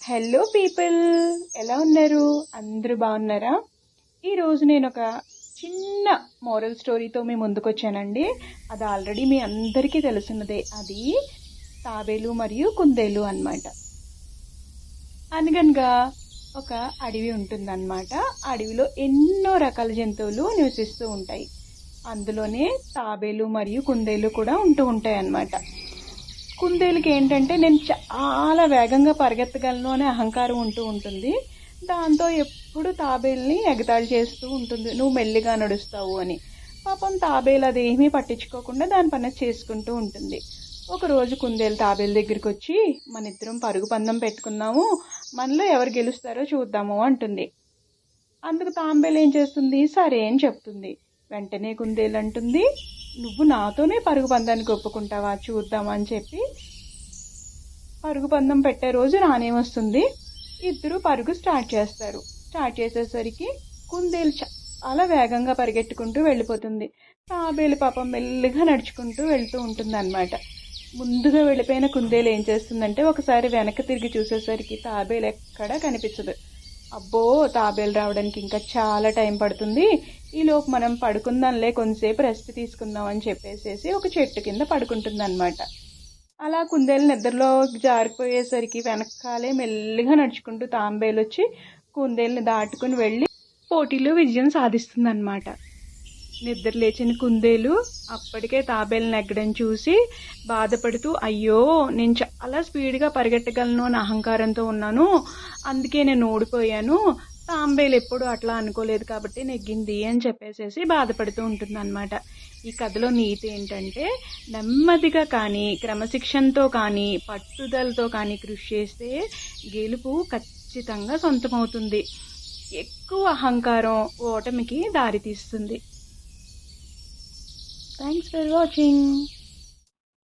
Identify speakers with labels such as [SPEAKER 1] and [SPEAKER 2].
[SPEAKER 1] Hello people, ఎలా ఉన్నారు? అందరూ బాగున్నారా? ఈరోజు నేను ఒక చిన్న మోరల్ స్టోరీతో మీ ముందుకు వచ్చానండి. అది ఆల్రెడీ మీ అందరికీ తెలుసున్నదే. అది తాబేలు మరియు కుందేలు అన్నమాట. అనగనగా ఒక అడవి ఉంటుందన్నమాట. అడవిలో ఎన్నో రకాల జంతువులు నివసిస్తూ ఉంటాయి. అందులోనే తాబేలు మరియు కుందేలు కూడా ఉంటూ ఉంటాయి అన్నమాట. కుందేలుకి ఏంటంటే నేను చాలా వేగంగా పరిగెత్తగలను అనే అహంకారం ఉంటూ ఉంటుంది. దాంతో ఎప్పుడు తాబేలుని ఎగతాళి చేస్తూ ఉంటుంది, నువ్వు మెల్లిగా నడుస్తావు అని. పాపం తాబేలు అదేమీ పట్టించుకోకుండా దాని పని చేసుకుంటూ ఉంటుంది. ఒకరోజు కుందేలు తాబేలు దగ్గరికి వచ్చి, మన ఇద్దరం పరుగు పందెం పెట్టుకుందాము, మనలో ఎవరు గెలుస్తారో చూద్దాము అంటుంది. అందుకు తాంబేలు ఏం చేస్తుంది, సరే అని చెప్తుంది. వెంటనే కుందేలు అంటుంది, నువ్వు నాతోనే పరుగు పందానికి ఒప్పుకుంటావా, చూద్దామని చెప్పి పరుగు పందెం పెట్టే రోజు రానే వస్తుంది. ఇద్దరు పరుగు స్టార్ట్ చేస్తారు. స్టార్ట్ చేసేసరికి కుందేలు చాలా వేగంగా పరిగెట్టుకుంటూ వెళ్ళిపోతుంది. తాబేలు పాపం మెల్లిగా నడుచుకుంటూ వెళ్తూ ఉంటుంది అన్నమాట. ముందుగా వెళ్ళిపోయిన కుందేలు ఏం చేస్తుందంటే ఒకసారి వెనక్కి తిరిగి చూసేసరికి తాబేలు ఎక్కడా కనిపించదు. అబ్బో, తాబేలు రావడానికి ఇంకా చాలా టైం పడుతుంది, ఈలోపు మనం పడుకుందాంలే, కొంతసేపు రెస్ట్ తీసుకుందాం అని చెప్పేసేసి ఒక చెట్టు కింద పడుకుంటుంది అనమాట. అలా కుందేలు నిద్రలో జారిపోయేసరికి వెనకాలే మెల్లిగా నడుచుకుంటూ తాంబేలు వచ్చి కుందేలుని దాటుకుని వెళ్ళి పోటీలో విజయం సాధిస్తుంది అనమాట. నిద్ర లేచిన కుందేలు అప్పటికే తాబేలు నెగ్గడం చూసి బాధపడుతూ, అయ్యో, నేను చాలా స్పీడ్గా పరిగెట్టగలను అని అహంకారంతో ఉన్నాను, అందుకే నేను ఓడిపోయాను, తాంబేలు ఎప్పుడు అట్లా అనుకోలేదు కాబట్టి నెగ్గింది అని చెప్పేసేసి బాధపడుతూ ఉంటుంది అనమాట. ఈ కథలో నీతి ఏంటంటే, నెమ్మదిగా కానీ క్రమశిక్షణతో కానీ పట్టుదలతో కానీ కృషి చేస్తే గెలుపు ఖచ్చితంగా సొంతమవుతుంది. ఎక్కువ అహంకారం ఓటమికి దారితీస్తుంది. Thanks for watching.